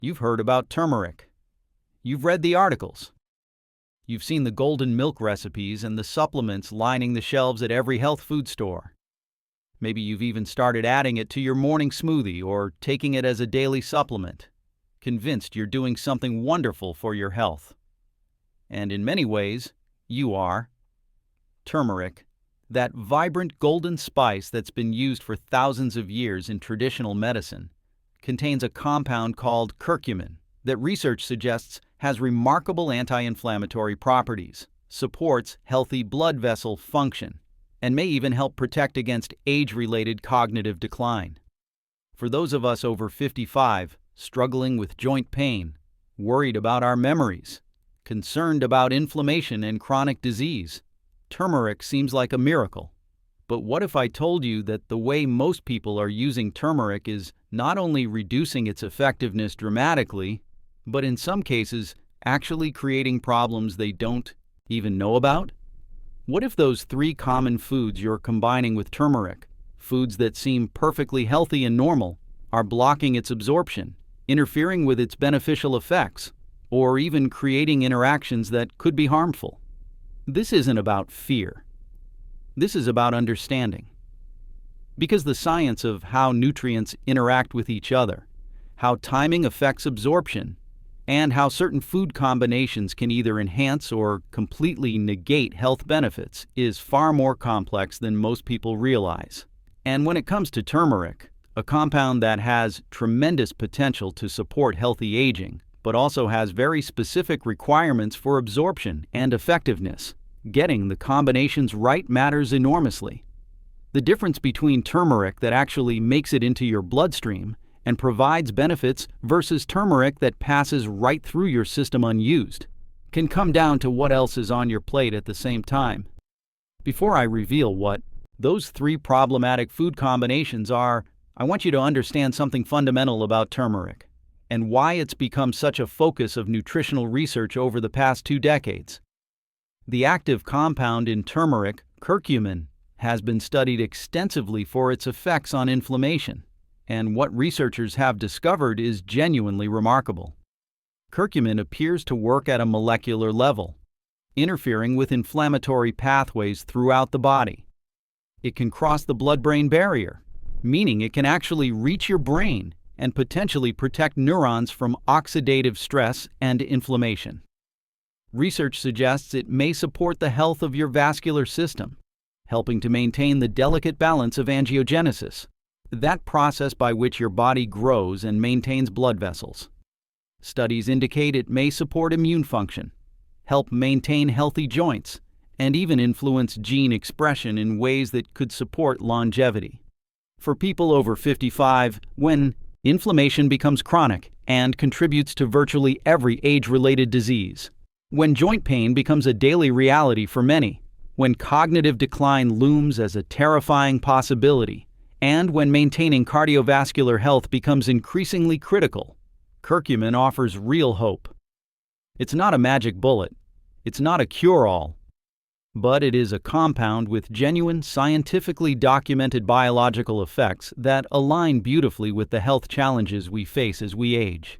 You've heard about turmeric. You've read the articles. You've seen the golden milk recipes and the supplements lining the shelves at every health food store. Maybe you've even started adding it to your morning smoothie or taking it as a daily supplement, convinced you're doing something wonderful for your health. And in many ways, you are. Turmeric, that vibrant golden spice that's been used for thousands of years in traditional medicine, contains a compound called curcumin that research suggests has remarkable anti-inflammatory properties, supports healthy blood vessel function, and may even help protect against age-related cognitive decline. For those of us over 55, struggling with joint pain, worried about our memories, concerned about inflammation and chronic disease, turmeric seems like a miracle. But what if I told you that the way most people are using turmeric is not only reducing its effectiveness dramatically, but in some cases actually creating problems they don't even know about? What if those 3 common foods you're combining with turmeric, foods that seem perfectly healthy and normal, are blocking its absorption, interfering with its beneficial effects, or even creating interactions that could be harmful? This isn't about fear. This is about understanding. Because the science of how nutrients interact with each other, how timing affects absorption, and how certain food combinations can either enhance or completely negate health benefits is far more complex than most people realize. And when it comes to turmeric, a compound that has tremendous potential to support healthy aging, but also has very specific requirements for absorption and effectiveness, getting the combinations right matters enormously. The difference between turmeric that actually makes it into your bloodstream and provides benefits versus turmeric that passes right through your system unused can come down to what else is on your plate at the same time. Before I reveal what those 3 problematic food combinations are, I want you to understand something fundamental about turmeric and why it's become such a focus of nutritional research over the past 2 decades. The active compound in turmeric, curcumin, has been studied extensively for its effects on inflammation, and what researchers have discovered is genuinely remarkable. Curcumin appears to work at a molecular level, interfering with inflammatory pathways throughout the body. It can cross the blood-brain barrier, meaning it can actually reach your brain and potentially protect neurons from oxidative stress and inflammation. Research suggests it may support the health of your vascular system, helping to maintain the delicate balance of angiogenesis, that process by which your body grows and maintains blood vessels. Studies indicate it may support immune function, help maintain healthy joints, and even influence gene expression in ways that could support longevity. For people over 55, when inflammation becomes chronic and contributes to virtually every age-related disease, when joint pain becomes a daily reality for many, when cognitive decline looms as a terrifying possibility, and when maintaining cardiovascular health becomes increasingly critical, curcumin offers real hope. It's not a magic bullet, it's not a cure-all, but it is a compound with genuine, scientifically documented biological effects that align beautifully with the health challenges we face as we age.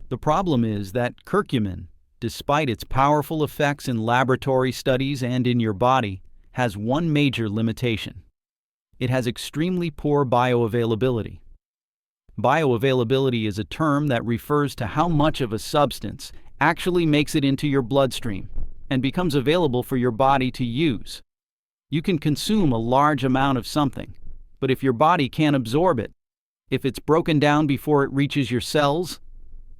The problem is that curcumin, despite its powerful effects in laboratory studies and in your body, has one major limitation. It has extremely poor bioavailability. Bioavailability is a term that refers to how much of a substance actually makes it into your bloodstream and becomes available for your body to use. You can consume a large amount of something, but if your body can't absorb it, if it's broken down before it reaches your cells,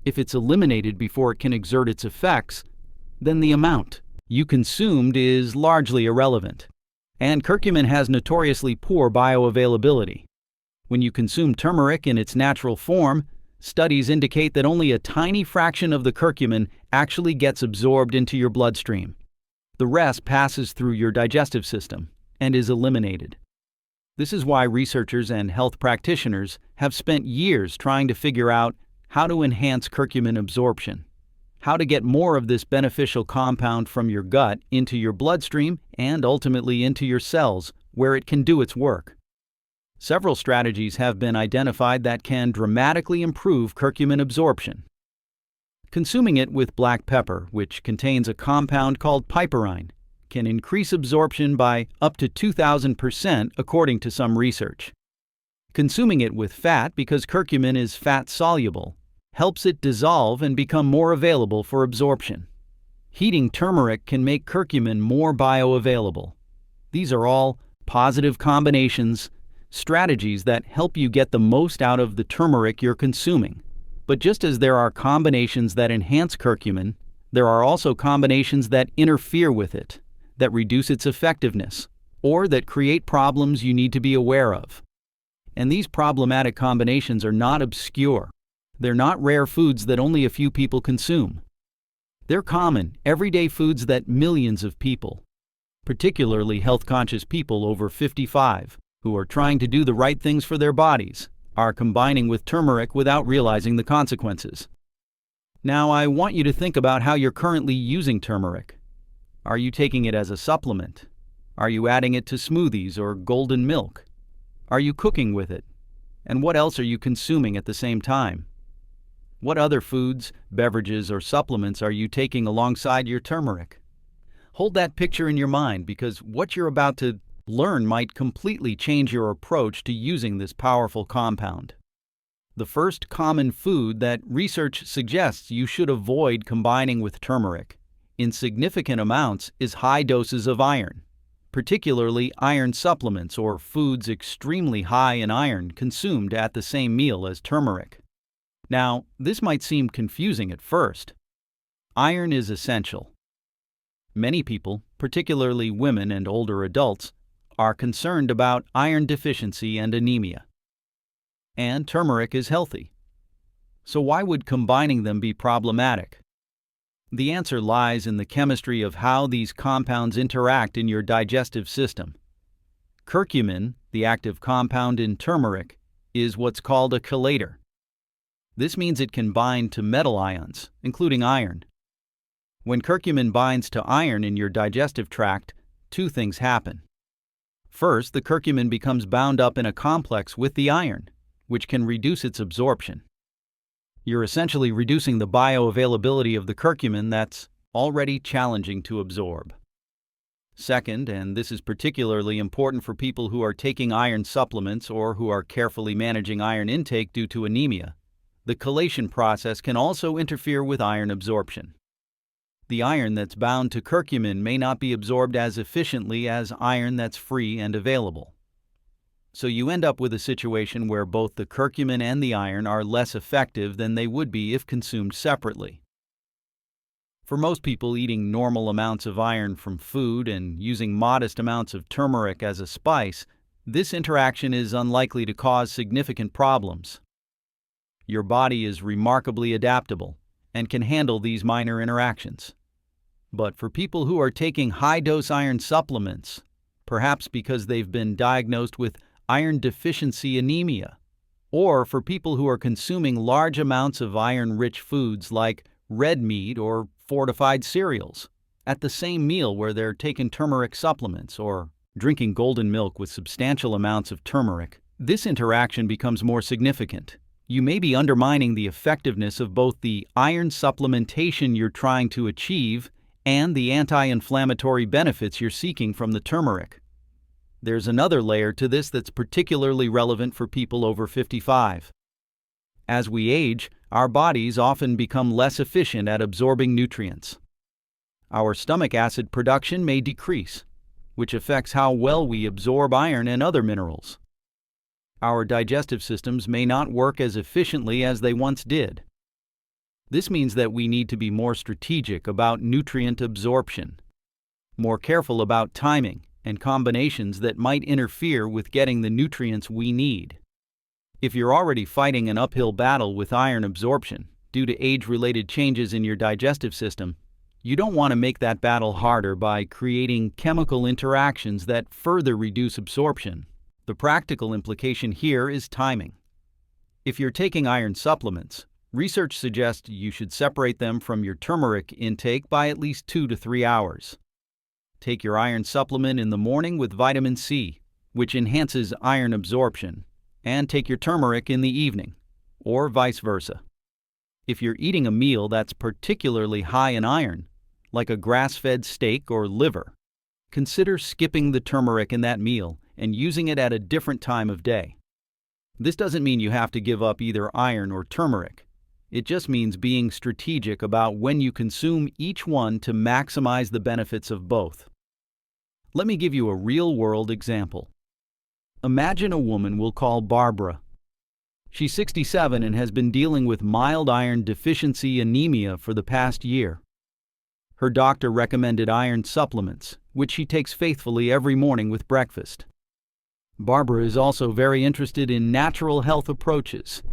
if it's eliminated before it can exert its effects, then the amount you consumed is largely irrelevant. And curcumin has notoriously poor bioavailability. When you consume turmeric in its natural form, studies indicate that only a tiny fraction of the curcumin actually gets absorbed into your bloodstream. The rest passes through your digestive system and is eliminated. This is why researchers and health practitioners have spent years trying to figure out how to enhance curcumin absorption, how to get more of this beneficial compound from your gut into your bloodstream and ultimately into your cells where it can do its work. Several strategies have been identified that can dramatically improve curcumin absorption. Consuming it with black pepper, which contains a compound called piperine, can increase absorption by up to 2,000% according to some research. Consuming it with fat, because curcumin is fat-soluble, helps it dissolve and become more available for absorption. Heating turmeric can make curcumin more bioavailable. These are all positive combinations, strategies that help you get the most out of the turmeric you're consuming. But just as there are combinations that enhance curcumin, there are also combinations that interfere with it, that reduce its effectiveness, or that create problems you need to be aware of. And these problematic combinations are not obscure. They're not rare foods that only a few people consume. They're common, everyday foods that millions of people, particularly health-conscious people over 55, who are trying to do the right things for their bodies, are combining with turmeric without realizing the consequences. Now, I want you to think about how you're currently using turmeric. Are you taking it as a supplement? Are you adding it to smoothies or golden milk? Are you cooking with it? And what else are you consuming at the same time? What other foods, beverages, or supplements are you taking alongside your turmeric? Hold that picture in your mind, because what you're about to learn might completely change your approach to using this powerful compound. The first common food that research suggests you should avoid combining with turmeric in significant amounts is high doses of iron, particularly iron supplements or foods extremely high in iron consumed at the same meal as turmeric. Now, this might seem confusing at first. Iron is essential. Many people, particularly women and older adults, are concerned about iron deficiency and anemia. And turmeric is healthy. So why would combining them be problematic? The answer lies in the chemistry of how these compounds interact in your digestive system. Curcumin, the active compound in turmeric, is what's called a chelator. This means it can bind to metal ions, including iron. When curcumin binds to iron in your digestive tract, two things happen. First, the curcumin becomes bound up in a complex with the iron, which can reduce its absorption. You're essentially reducing the bioavailability of the curcumin that's already challenging to absorb. Second, and this is particularly important for people who are taking iron supplements or who are carefully managing iron intake due to anemia, the chelation process can also interfere with iron absorption. The iron that's bound to curcumin may not be absorbed as efficiently as iron that's free and available. So you end up with a situation where both the curcumin and the iron are less effective than they would be if consumed separately. For most people, eating normal amounts of iron from food and using modest amounts of turmeric as a spice, this interaction is unlikely to cause significant problems. Your body is remarkably adaptable and can handle these minor interactions. But for people who are taking high-dose iron supplements, perhaps because they've been diagnosed with iron deficiency anemia, or for people who are consuming large amounts of iron-rich foods like red meat or fortified cereals at the same meal where they're taking turmeric supplements or drinking golden milk with substantial amounts of turmeric, this interaction becomes more significant. You may be undermining the effectiveness of both the iron supplementation you're trying to achieve and the anti-inflammatory benefits you're seeking from the turmeric. There's another layer to this that's particularly relevant for people over 55. As we age, our bodies often become less efficient at absorbing nutrients. Our stomach acid production may decrease, which affects how well we absorb iron and other minerals. Our digestive systems may not work as efficiently as they once did. This means that we need to be more strategic about nutrient absorption, more careful about timing and combinations that might interfere with getting the nutrients we need. If you're already fighting an uphill battle with iron absorption due to age-related changes in your digestive system, you don't want to make that battle harder by creating chemical interactions that further reduce absorption. The practical implication here is timing. If you're taking iron supplements, research suggests you should separate them from your turmeric intake by at least 2 to 3 hours. Take your iron supplement in the morning with vitamin C, which enhances iron absorption, and take your turmeric in the evening, or vice versa. If you're eating a meal that's particularly high in iron, like a grass-fed steak or liver, consider skipping the turmeric in that meal and using it at a different time of day. This doesn't mean you have to give up either iron or turmeric. It just means being strategic about when you consume each one to maximize the benefits of both. Let me give you a real-world example. Imagine a woman we'll call Barbara. She's 67 and has been dealing with mild iron deficiency anemia for the past year. Her doctor recommended iron supplements, which she takes faithfully every morning with breakfast. Barbara is also very interested in natural health approaches,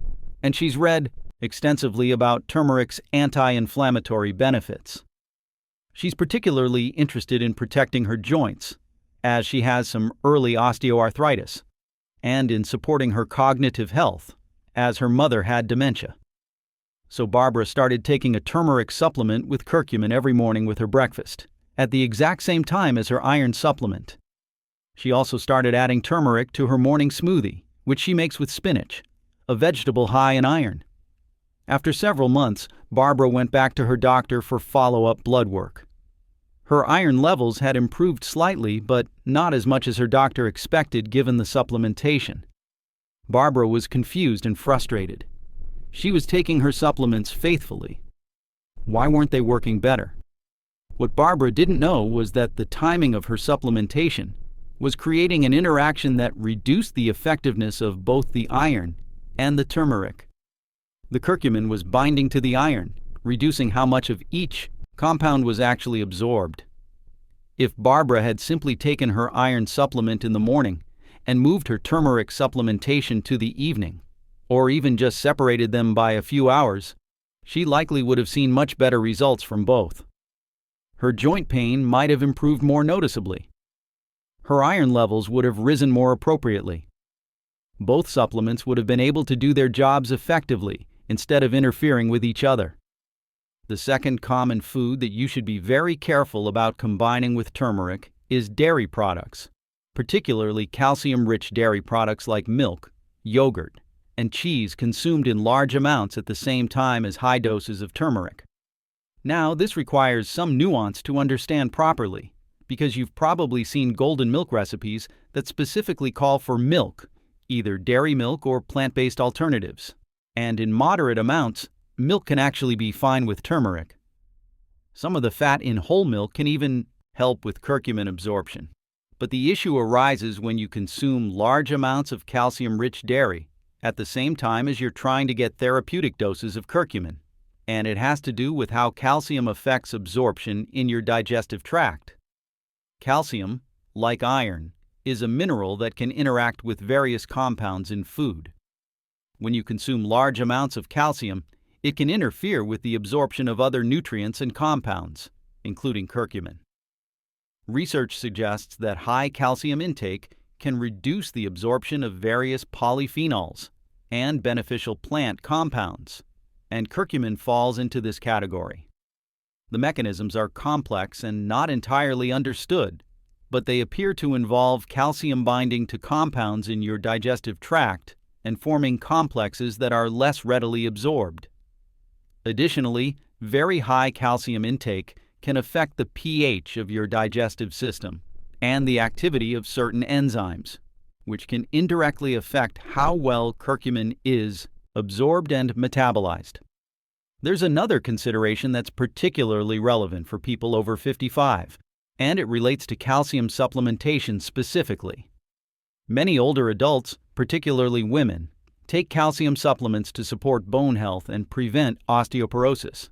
and she's read extensively about turmeric's anti-inflammatory benefits. She's particularly interested in protecting her joints, as she has some early osteoarthritis, and in supporting her cognitive health, as her mother had dementia. So Barbara started taking a turmeric supplement with curcumin every morning with her breakfast, at the exact same time as her iron supplement. She also started adding turmeric to her morning smoothie, which she makes with spinach, a vegetable high in iron. After several months, Barbara went back to her doctor for follow-up blood work. Her iron levels had improved slightly, but not as much as her doctor expected given the supplementation. Barbara was confused and frustrated. She was taking her supplements faithfully. Why weren't they working better? What Barbara didn't know was that the timing of her supplementation was creating an interaction that reduced the effectiveness of both the iron and the turmeric. The curcumin was binding to the iron, reducing how much of each compound was actually absorbed. If Barbara had simply taken her iron supplement in the morning and moved her turmeric supplementation to the evening, or even just separated them by a few hours, she likely would have seen much better results from both. Her joint pain might have improved more noticeably. Her iron levels would have risen more appropriately. Both supplements would have been able to do their jobs effectively instead of interfering with each other. The second common food that you should be very careful about combining with turmeric is dairy products, particularly calcium-rich dairy products like milk, yogurt, and cheese consumed in large amounts at the same time as high doses of turmeric. Now, this requires some nuance to understand properly, because you've probably seen golden milk recipes that specifically call for milk, either dairy milk or plant-based alternatives. And in moderate amounts, milk can actually be fine with turmeric. Some of the fat in whole milk can even help with curcumin absorption. But the issue arises when you consume large amounts of calcium-rich dairy at the same time as you're trying to get therapeutic doses of curcumin. And it has to do with how calcium affects absorption in your digestive tract. Calcium, like iron, is a mineral that can interact with various compounds in food. When you consume large amounts of calcium, it can interfere with the absorption of other nutrients and compounds, including curcumin. Research suggests that high calcium intake can reduce the absorption of various polyphenols and beneficial plant compounds, and curcumin falls into this category. The mechanisms are complex and not entirely understood, but they appear to involve calcium binding to compounds in your digestive tract and forming complexes that are less readily absorbed. Additionally, very high calcium intake can affect the pH of your digestive system and the activity of certain enzymes, which can indirectly affect how well curcumin is absorbed and metabolized. There's another consideration that's particularly relevant for people over 55, and it relates to calcium supplementation specifically. Many older adults, particularly women, take calcium supplements to support bone health and prevent osteoporosis.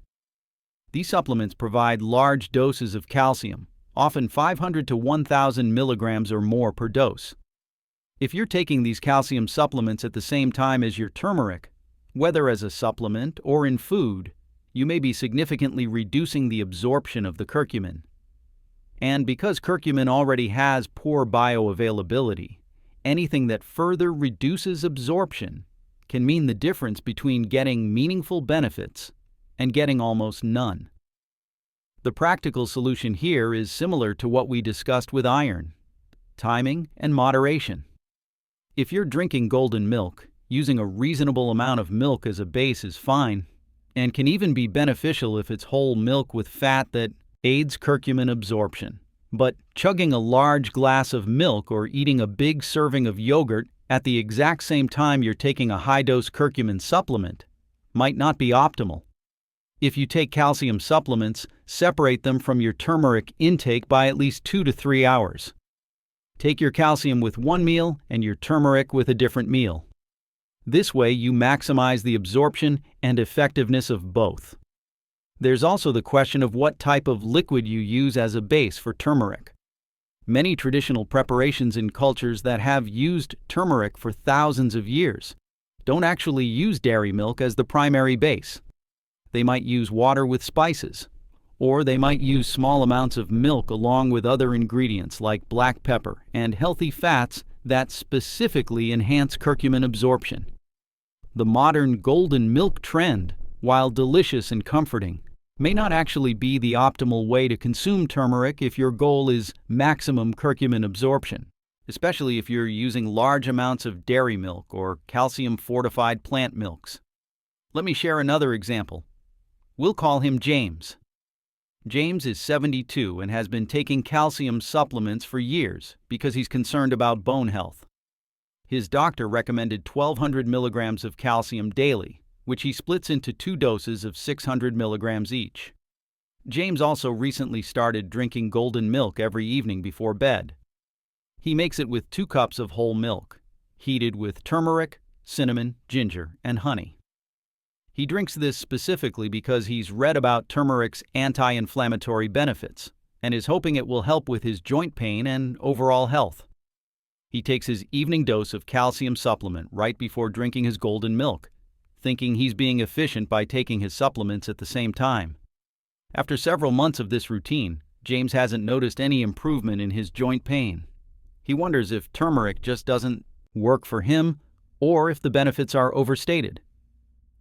These supplements provide large doses of calcium, often 500 to 1,000 milligrams or more per dose. If you're taking these calcium supplements at the same time as your turmeric, whether as a supplement or in food, you may be significantly reducing the absorption of the curcumin. And because curcumin already has poor bioavailability, anything that further reduces absorption can mean the difference between getting meaningful benefits and getting almost none. The practical solution here is similar to what we discussed with iron. timing, and moderation. If you're drinking golden milk, using a reasonable amount of milk as a base is fine, and can even be beneficial if it's whole milk with fat that aids curcumin absorption. But chugging a large glass of milk or eating a big serving of yogurt at the exact same time you're taking a high-dose curcumin supplement might not be optimal. If you take calcium supplements, separate them from your turmeric intake by at least 2 to 3 hours. Take your calcium with one meal and your turmeric with a different meal. This way you maximize the absorption and effectiveness of both. There's also the question of what type of liquid you use as a base for turmeric. Many traditional preparations in cultures that have used turmeric for thousands of years don't actually use dairy milk as the primary base. They might use water with spices, or they might use small amounts of milk along with other ingredients like black pepper and healthy fats that specifically enhance curcumin absorption. The modern golden milk trend, while delicious and comforting, may not actually be the optimal way to consume turmeric if your goal is maximum curcumin absorption, especially if you're using large amounts of dairy milk or calcium-fortified plant milks. Let me share another example. We'll call him James. James is 72 and has been taking calcium supplements for years because he's concerned about bone health. His doctor recommended 1,200 milligrams of calcium daily, which he splits into 2 doses of 600 milligrams each. James also recently started drinking golden milk every evening before bed. He makes it with 2 cups of whole milk, heated with turmeric, cinnamon, ginger, and honey. He drinks this specifically because he's read about turmeric's anti-inflammatory benefits and is hoping it will help with his joint pain and overall health. He takes his evening dose of calcium supplement right before drinking his golden milk, thinking he's being efficient by taking his supplements at the same time. After several months of this routine, James hasn't noticed any improvement in his joint pain. He wonders if turmeric just doesn't work for him or if the benefits are overstated.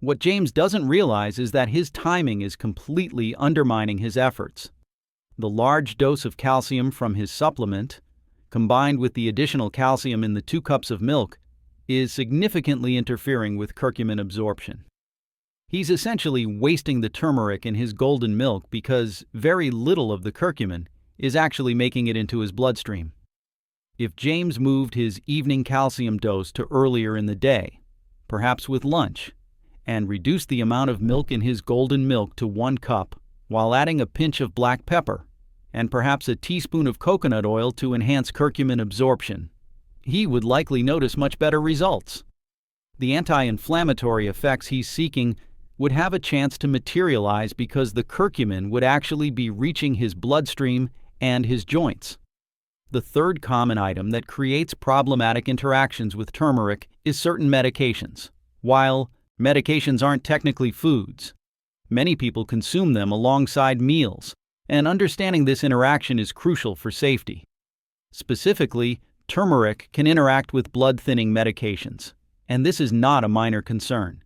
What James doesn't realize is that his timing is completely undermining his efforts. The large dose of calcium from his supplement, combined with the additional calcium in the 2 cups of milk, is significantly interfering with curcumin absorption. He's essentially wasting the turmeric in his golden milk because very little of the curcumin is actually making it into his bloodstream. If James moved his evening calcium dose to earlier in the day, perhaps with lunch, and reduced the amount of milk in his golden milk to 1 cup while adding a pinch of black pepper and perhaps a teaspoon of coconut oil to enhance curcumin absorption, he would likely notice much better results. The anti-inflammatory effects he's seeking would have a chance to materialize because the curcumin would actually be reaching his bloodstream and his joints. The third common item that creates problematic interactions with turmeric is certain medications. While medications aren't technically foods, many people consume them alongside meals, and understanding this interaction is crucial for safety. Specifically, turmeric can interact with blood-thinning medications, and this is not a minor concern.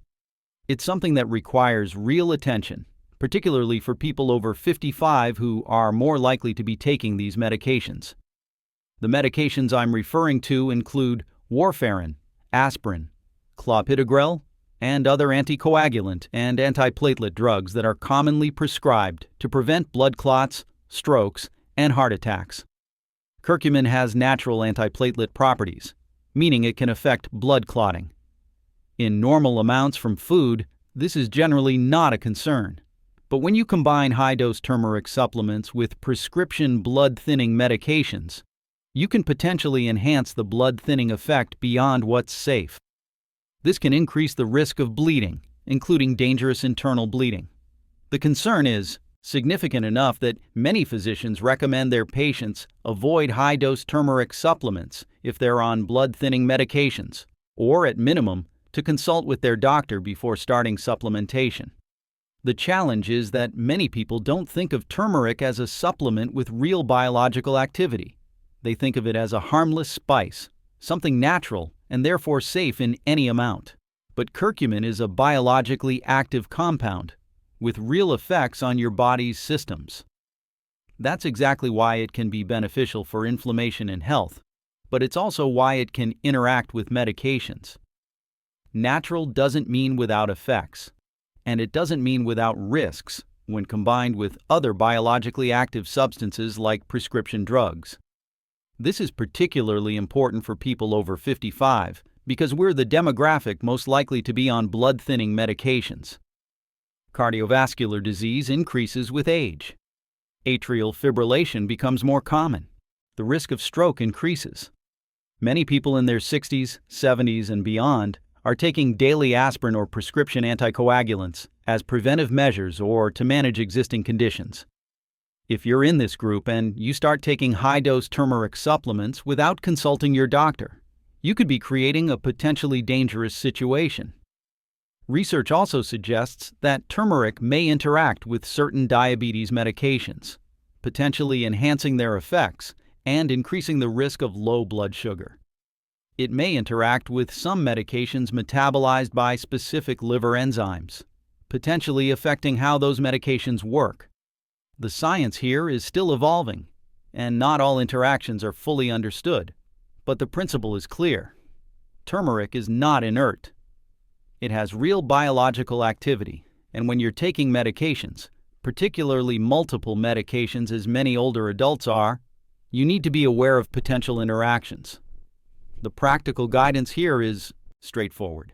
It's something that requires real attention, particularly for people over 55 who are more likely to be taking these medications. The medications I'm referring to include warfarin, aspirin, clopidogrel, and other anticoagulant and antiplatelet drugs that are commonly prescribed to prevent blood clots, strokes, and heart attacks. Curcumin has natural antiplatelet properties, meaning it can affect blood clotting. In normal amounts from food, this is generally not a concern. But when you combine high-dose turmeric supplements with prescription blood-thinning medications, you can potentially enhance the blood-thinning effect beyond what's safe. This can increase the risk of bleeding, including dangerous internal bleeding. The concern is significant enough that many physicians recommend their patients avoid high-dose turmeric supplements if they're on blood-thinning medications, or at minimum, to consult with their doctor before starting supplementation. The challenge is that many people don't think of turmeric as a supplement with real biological activity. They think of it as a harmless spice, something natural and therefore safe in any amount. But curcumin is a biologically active compound with real effects on your body's systems. That's exactly why it can be beneficial for inflammation and health, but it's also why it can interact with medications. Natural doesn't mean without effects, and it doesn't mean without risks when combined with other biologically active substances like prescription drugs. This is particularly important for people over 55 because we're the demographic most likely to be on blood-thinning medications. Cardiovascular disease increases with age. Atrial fibrillation becomes more common. The risk of stroke increases. Many people in their 60s, 70s, and beyond are taking daily aspirin or prescription anticoagulants as preventive measures or to manage existing conditions. If you're in this group and you start taking high-dose turmeric supplements without consulting your doctor, you could be creating a potentially dangerous situation. Research also suggests that turmeric may interact with certain diabetes medications, potentially enhancing their effects and increasing the risk of low blood sugar. It may interact with some medications metabolized by specific liver enzymes, potentially affecting how those medications work. The science here is still evolving, and not all interactions are fully understood, but the principle is clear. Turmeric is not inert. It has real biological activity, and when you're taking medications, particularly multiple medications as many older adults are, you need to be aware of potential interactions. The practical guidance here is straightforward.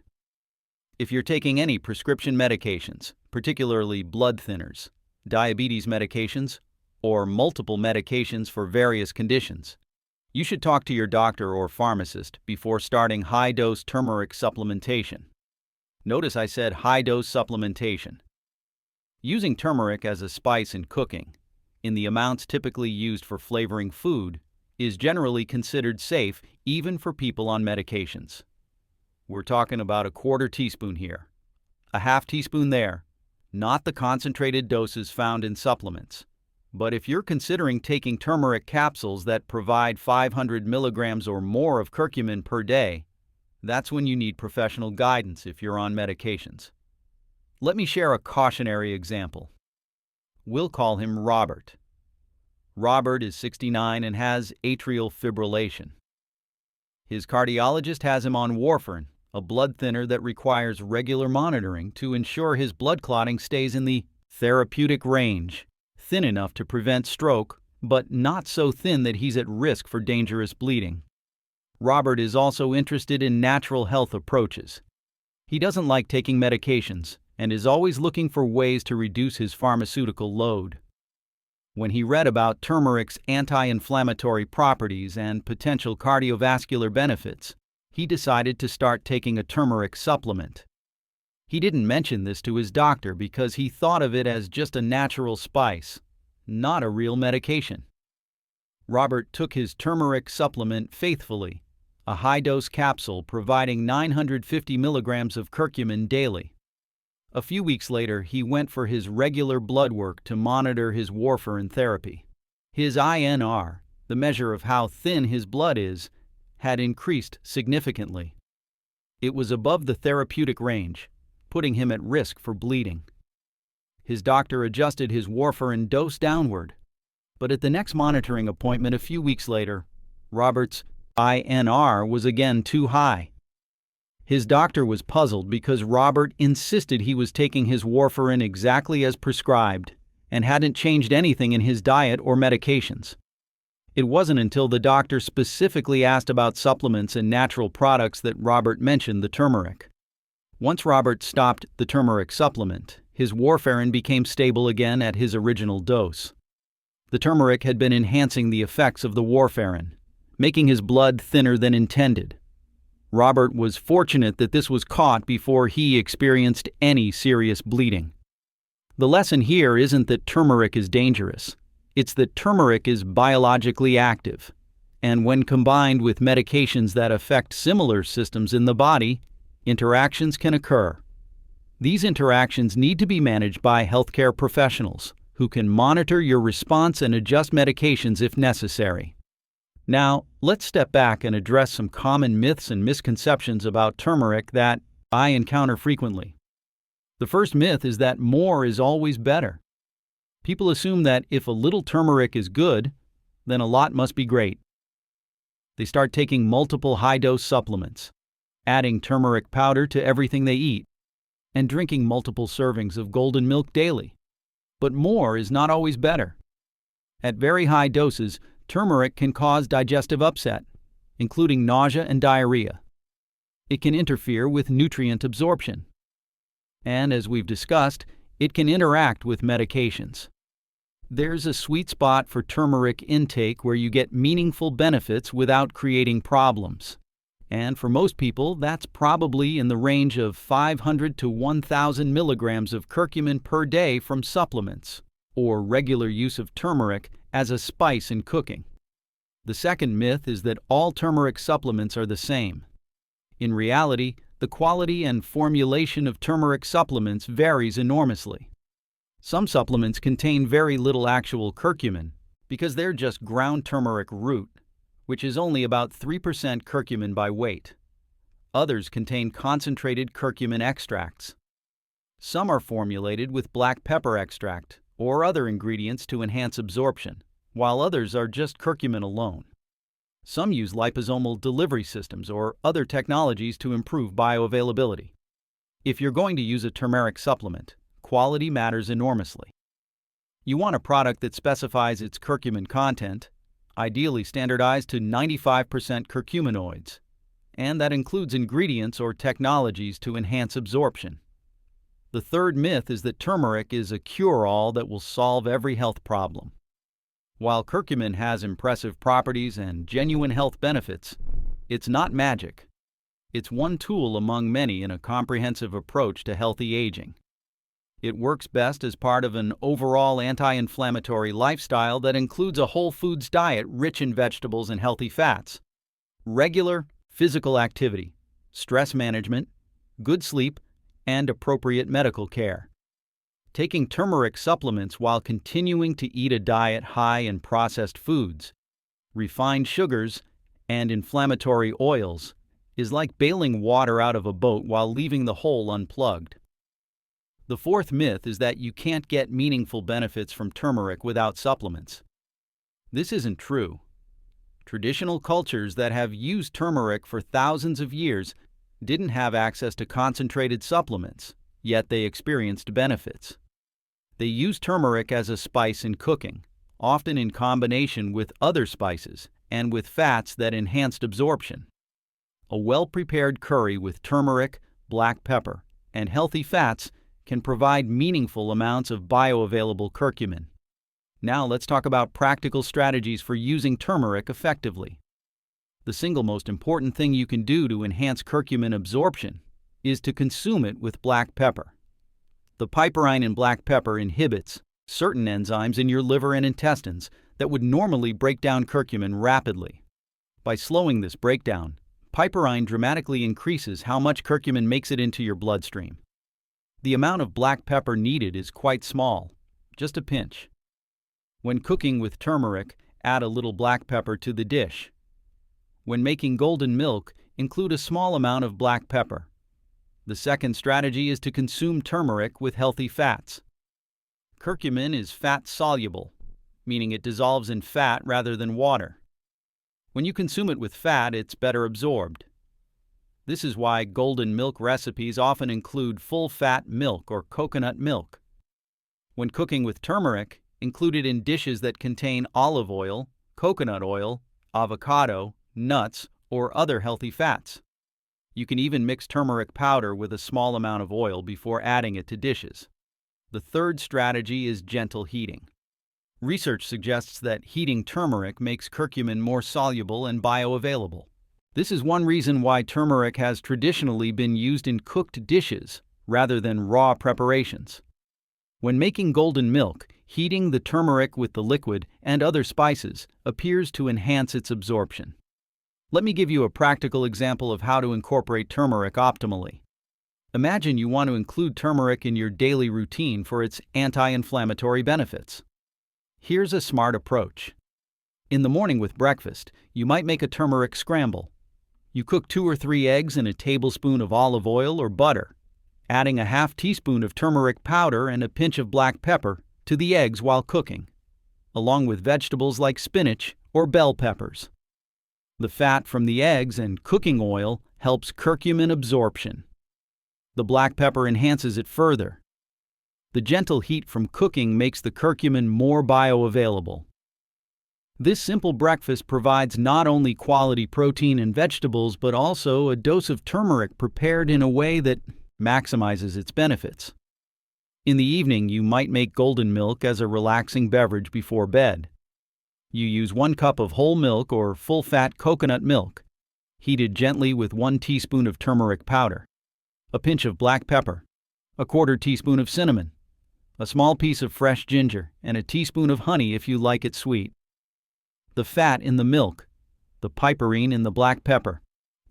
If you're taking any prescription medications, particularly blood thinners, diabetes medications, or multiple medications for various conditions, you should talk to your doctor or pharmacist before starting high-dose turmeric supplementation. Notice I said high-dose supplementation. Using turmeric as a spice in cooking, in the amounts typically used for flavoring food, is generally considered safe even for people on medications. We're talking about a quarter teaspoon here, a half teaspoon there, not the concentrated doses found in supplements. But if you're considering taking turmeric capsules that provide 500 milligrams or more of curcumin per day, that's when you need professional guidance if you're on medications. Let me share a cautionary example. We'll call him Robert. Robert is 69 and has atrial fibrillation. His cardiologist has him on warfarin, a blood thinner that requires regular monitoring to ensure his blood clotting stays in the therapeutic range, thin enough to prevent stroke, but not so thin that he's at risk for dangerous bleeding. Robert is also interested in natural health approaches. He doesn't like taking medications and is always looking for ways to reduce his pharmaceutical load. When he read about turmeric's anti-inflammatory properties and potential cardiovascular benefits, he decided to start taking a turmeric supplement. He didn't mention this to his doctor because he thought of it as just a natural spice, not a real medication. Robert took his turmeric supplement faithfully, a high-dose capsule providing 950 milligrams of curcumin daily. A few weeks later, he went for his regular blood work to monitor his warfarin therapy. His INR, the measure of how thin his blood is, had increased significantly. It was above the therapeutic range, putting him at risk for bleeding. His doctor adjusted his warfarin dose downward, but at the next monitoring appointment a few weeks later, Robert's INR was again too high. His doctor was puzzled because Robert insisted he was taking his warfarin exactly as prescribed and hadn't changed anything in his diet or medications. It wasn't until the doctor specifically asked about supplements and natural products that Robert mentioned the turmeric. Once Robert stopped the turmeric supplement, his warfarin became stable again at his original dose. The turmeric had been enhancing the effects of the warfarin, making his blood thinner than intended. Robert was fortunate that this was caught before he experienced any serious bleeding. The lesson here isn't that turmeric is dangerous. It's that turmeric is biologically active, and when combined with medications that affect similar systems in the body, interactions can occur. These interactions need to be managed by healthcare professionals who can monitor your response and adjust medications if necessary. Now, let's step back and address some common myths and misconceptions about turmeric that I encounter frequently. The first myth is that more is always better. People assume that if a little turmeric is good, then a lot must be great. They start taking multiple high-dose supplements, adding turmeric powder to everything they eat, and drinking multiple servings of golden milk daily. But more is not always better. At very high doses, turmeric can cause digestive upset, including nausea and diarrhea. It can interfere with nutrient absorption. And as we've discussed, it can interact with medications. There's a sweet spot for turmeric intake where you get meaningful benefits without creating problems. And for most people, that's probably in the range of 500 to 1,000 milligrams of curcumin per day from supplements, or regular use of turmeric as a spice in cooking. The second myth is that all turmeric supplements are the same. In reality, the quality and formulation of turmeric supplements varies enormously. Some supplements contain very little actual curcumin because they're just ground turmeric root, which is only about 3% curcumin by weight. Others contain concentrated curcumin extracts. Some are formulated with black pepper extract or other ingredients to enhance absorption, while others are just curcumin alone. Some use liposomal delivery systems or other technologies to improve bioavailability. If you're going to use a turmeric supplement, quality matters enormously. You want a product that specifies its curcumin content, ideally standardized to 95% curcuminoids, and that includes ingredients or technologies to enhance absorption. The third myth is that turmeric is a cure-all that will solve every health problem. While curcumin has impressive properties and genuine health benefits, it's not magic. It's one tool among many in a comprehensive approach to healthy aging. It works best as part of an overall anti-inflammatory lifestyle that includes a whole foods diet rich in vegetables and healthy fats, regular physical activity, stress management, good sleep, and appropriate medical care. Taking turmeric supplements while continuing to eat a diet high in processed foods, refined sugars, and inflammatory oils is like bailing water out of a boat while leaving the hole unplugged. The fourth myth is that you can't get meaningful benefits from turmeric without supplements. This isn't true. Traditional cultures that have used turmeric for thousands of years didn't have access to concentrated supplements, yet they experienced benefits. They used turmeric as a spice in cooking, often in combination with other spices and with fats that enhanced absorption. A well-prepared curry with turmeric, black pepper, and healthy fats can provide meaningful amounts of bioavailable curcumin. Now let's talk about practical strategies for using turmeric effectively. The single most important thing you can do to enhance curcumin absorption is to consume it with black pepper. The piperine in black pepper inhibits certain enzymes in your liver and intestines that would normally break down curcumin rapidly. By slowing this breakdown, piperine dramatically increases how much curcumin makes it into your bloodstream. The amount of black pepper needed is quite small, just a pinch. When cooking with turmeric, add a little black pepper to the dish. When making golden milk, include a small amount of black pepper. The second strategy is to consume turmeric with healthy fats. Curcumin is fat-soluble, meaning it dissolves in fat rather than water. When you consume it with fat, it's better absorbed. This is why golden milk recipes often include full-fat milk or coconut milk. When cooking with turmeric, include it in dishes that contain olive oil, coconut oil, avocado, nuts, or other healthy fats. You can even mix turmeric powder with a small amount of oil before adding it to dishes. The third strategy is gentle heating. Research suggests that heating turmeric makes curcumin more soluble and bioavailable. This is one reason why turmeric has traditionally been used in cooked dishes rather than raw preparations. When making golden milk, heating the turmeric with the liquid and other spices appears to enhance its absorption. Let me give you a practical example of how to incorporate turmeric optimally. Imagine you want to include turmeric in your daily routine for its anti-inflammatory benefits. Here's a smart approach. In the morning with breakfast, you might make a turmeric scramble. You cook 2 or 3 eggs in a tablespoon of olive oil or butter, adding a half teaspoon of turmeric powder and a pinch of black pepper to the eggs while cooking, along with vegetables like spinach or bell peppers. The fat from the eggs and cooking oil helps curcumin absorption. The black pepper enhances it further. The gentle heat from cooking makes the curcumin more bioavailable. This simple breakfast provides not only quality protein and vegetables, but also a dose of turmeric prepared in a way that maximizes its benefits. In the evening, you might make golden milk as a relaxing beverage before bed. You use 1 cup of whole milk or full-fat coconut milk, heated gently with 1 teaspoon of turmeric powder, a pinch of black pepper, a 1/4 teaspoon of cinnamon, a small piece of fresh ginger, and a teaspoon of honey if you like it sweet. The fat in the milk, the piperine in the black pepper,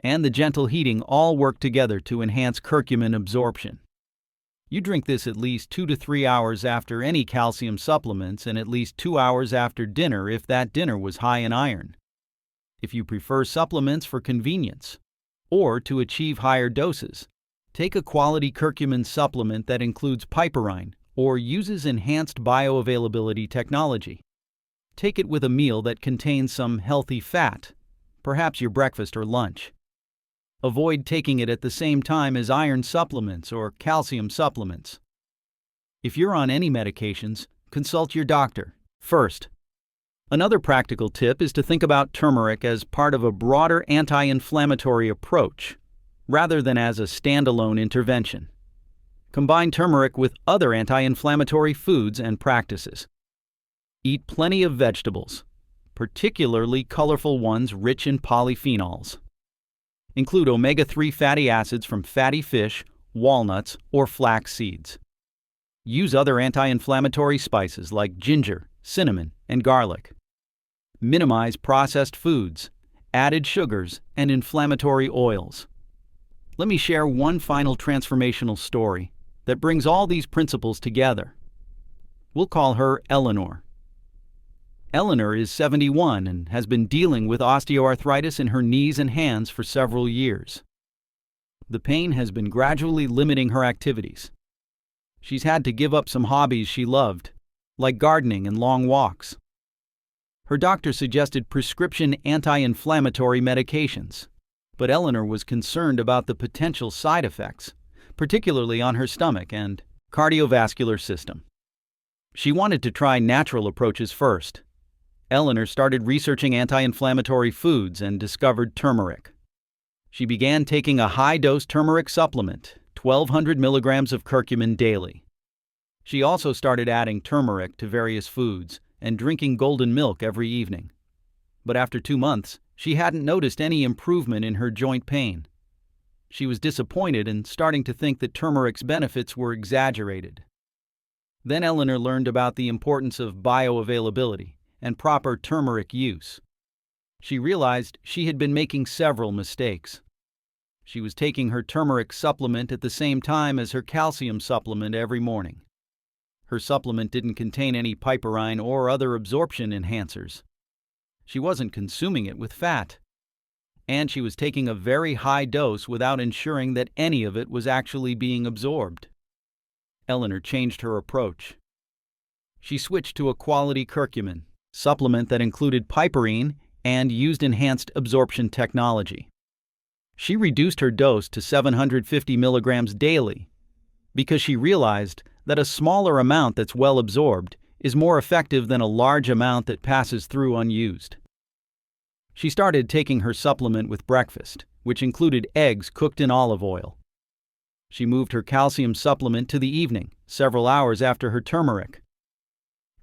and the gentle heating all work together to enhance curcumin absorption. You drink this at least 2 to 3 hours after any calcium supplements and at least 2 hours after dinner if that dinner was high in iron. If you prefer supplements for convenience or to achieve higher doses, take a quality curcumin supplement that includes piperine or uses enhanced bioavailability technology. Take it with a meal that contains some healthy fat, perhaps your breakfast or lunch. Avoid taking it at the same time as iron supplements or calcium supplements. If you're on any medications, consult your doctor first. Another practical tip is to think about turmeric as part of a broader anti-inflammatory approach, rather than as a standalone intervention. Combine turmeric with other anti-inflammatory foods and practices. Eat plenty of vegetables, particularly colorful ones rich in polyphenols. Include omega-3 fatty acids from fatty fish, walnuts, or flax seeds. Use other anti-inflammatory spices like ginger, cinnamon, and garlic. Minimize processed foods, added sugars, and inflammatory oils. Let me share one final transformational story that brings all these principles together. We'll call her Eleanor. Eleanor is 71 and has been dealing with osteoarthritis in her knees and hands for several years. The pain has been gradually limiting her activities. She's had to give up some hobbies she loved, like gardening and long walks. Her doctor suggested prescription anti-inflammatory medications, but Eleanor was concerned about the potential side effects, particularly on her stomach and cardiovascular system. She wanted to try natural approaches first. Eleanor started researching anti-inflammatory foods and discovered turmeric. She began taking a high-dose turmeric supplement, 1,200 milligrams of curcumin daily. She also started adding turmeric to various foods and drinking golden milk every evening. But after 2 months, she hadn't noticed any improvement in her joint pain. She was disappointed and starting to think that turmeric's benefits were exaggerated. Then Eleanor learned about the importance of bioavailability and proper turmeric use. She realized she had been making several mistakes. She was taking her turmeric supplement at the same time as her calcium supplement every morning. Her supplement didn't contain any piperine or other absorption enhancers. She wasn't consuming it with fat. And she was taking a very high dose without ensuring that any of it was actually being absorbed. Eleanor changed her approach. She switched to a quality curcumin supplement that included piperine and used enhanced absorption technology. She reduced her dose to 750 milligrams daily because she realized that a smaller amount that's well absorbed is more effective than a large amount that passes through unused. She started taking her supplement with breakfast, which included eggs cooked in olive oil. She moved her calcium supplement to the evening, several hours after her turmeric.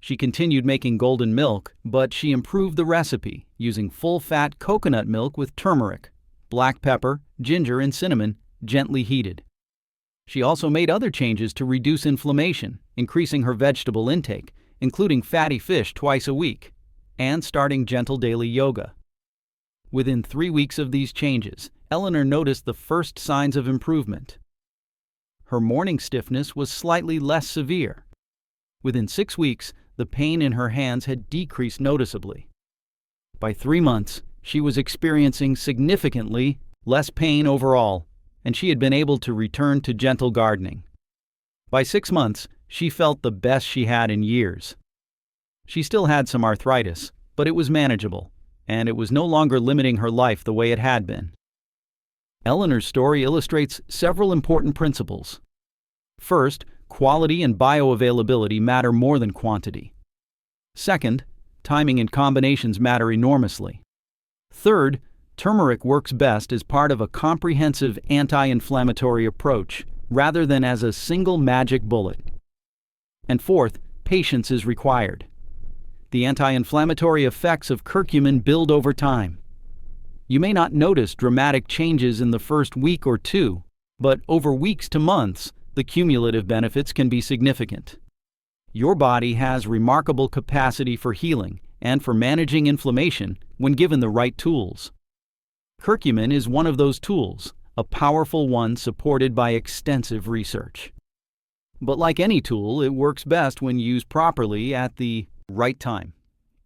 She continued making golden milk, but she improved the recipe using full-fat coconut milk with turmeric, black pepper, ginger, and cinnamon, gently heated. She also made other changes to reduce inflammation, increasing her vegetable intake, including fatty fish twice a week, and starting gentle daily yoga. Within 3 weeks of these changes, Eleanor noticed the first signs of improvement. Her morning stiffness was slightly less severe. Within 6 weeks, the pain in her hands had decreased noticeably. By 3 months, she was experiencing significantly less pain overall, and she had been able to return to gentle gardening. By 6 months, she felt the best she had in years. She still had some arthritis, but it was manageable, and it was no longer limiting her life the way it had been. Eleanor's story illustrates several important principles. First, quality and bioavailability matter more than quantity. Second, timing and combinations matter enormously. Third, turmeric works best as part of a comprehensive anti-inflammatory approach rather than as a single magic bullet. And fourth, patience is required. The anti-inflammatory effects of curcumin build over time. You may not notice dramatic changes in the first week or two, but over weeks to months, the cumulative benefits can be significant. Your body has remarkable capacity for healing and for managing inflammation when given the right tools. Curcumin is one of those tools, a powerful one supported by extensive research. But like any tool, it works best when used properly at the right time,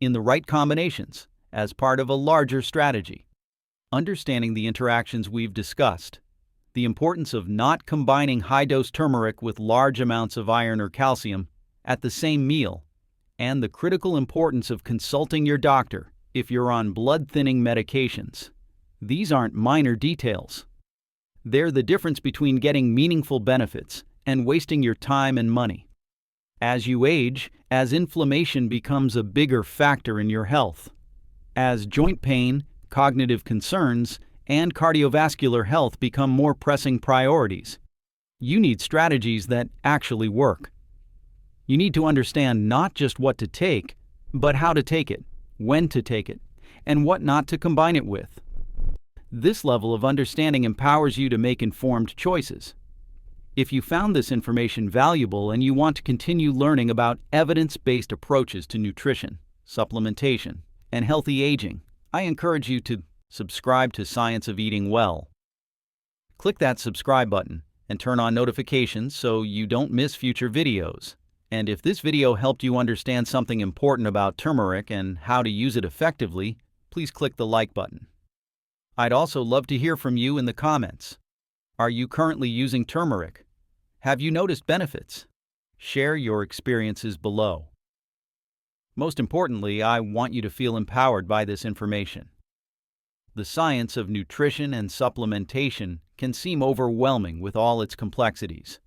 in the right combinations, as part of a larger strategy. Understanding the interactions we've discussed, the importance of not combining high-dose turmeric with large amounts of iron or calcium at the same meal, and the critical importance of consulting your doctor if you're on blood-thinning medications. These aren't minor details. They're the difference between getting meaningful benefits and wasting your time and money. As you age, as inflammation becomes a bigger factor in your health, as joint pain, cognitive concerns, and cardiovascular health become more pressing priorities, you need strategies that actually work. You need to understand not just what to take, but how to take it, when to take it, and what not to combine it with. This level of understanding empowers you to make informed choices. If you found this information valuable and you want to continue learning about evidence-based approaches to nutrition, supplementation, and healthy aging, I encourage you to subscribe to Science of Eating Well. Click that subscribe button and turn on notifications so you don't miss future videos. And if this video helped you understand something important about turmeric and how to use it effectively, please click the like button. I'd also love to hear from you in the comments. Are you currently using turmeric? Have you noticed benefits? Share your experiences below. Most importantly, I want you to feel empowered by this information. The science of nutrition and supplementation can seem overwhelming with all its complexities.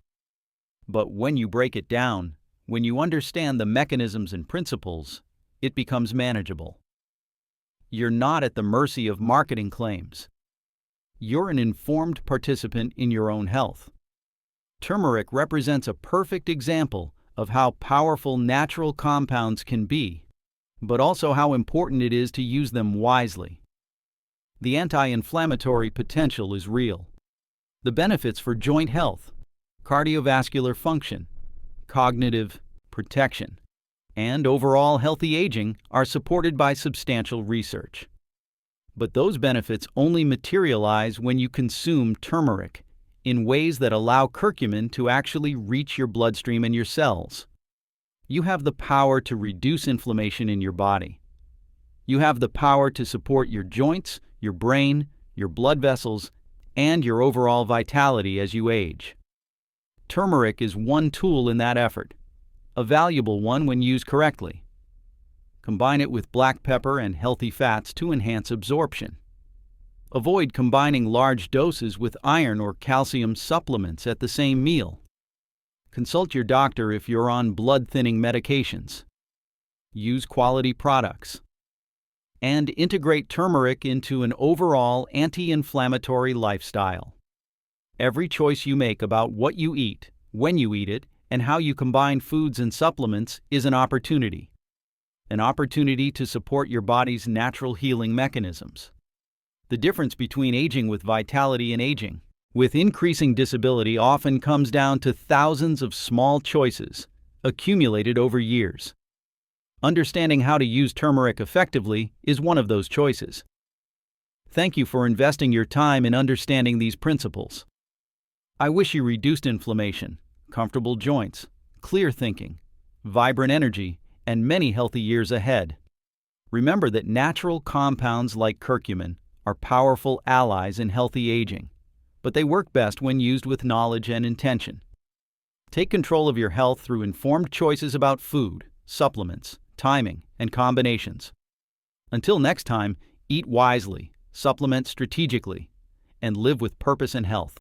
But when you break it down, when you understand the mechanisms and principles, it becomes manageable. You're not at the mercy of marketing claims. You're an informed participant in your own health. Turmeric represents a perfect example of how powerful natural compounds can be, but also how important it is to use them wisely. The anti-inflammatory potential is real. The benefits for joint health, cardiovascular function, cognitive protection, and overall healthy aging are supported by substantial research. But those benefits only materialize when you consume turmeric in ways that allow curcumin to actually reach your bloodstream and your cells. You have the power to reduce inflammation in your body. You have the power to support your joints, your brain, your blood vessels, and your overall vitality as you age. Turmeric is one tool in that effort, a valuable one when used correctly. Combine it with black pepper and healthy fats to enhance absorption. Avoid combining large doses with iron or calcium supplements at the same meal. Consult your doctor if you're on blood-thinning medications. Use quality products. And integrate turmeric into an overall anti-inflammatory lifestyle. Every choice you make about what you eat, when you eat it, and how you combine foods and supplements is an opportunity. An opportunity to support your body's natural healing mechanisms. The difference between aging with vitality and aging with increasing disability often comes down to thousands of small choices accumulated over years. Understanding how to use turmeric effectively is one of those choices. Thank you for investing your time in understanding these principles. I wish you reduced inflammation, comfortable joints, clear thinking, vibrant energy, and many healthy years ahead. Remember that natural compounds like curcumin are powerful allies in healthy aging, but they work best when used with knowledge and intention. Take control of your health through informed choices about food, supplements, timing, and combinations. Until next time, eat wisely, supplement strategically, and live with purpose and health.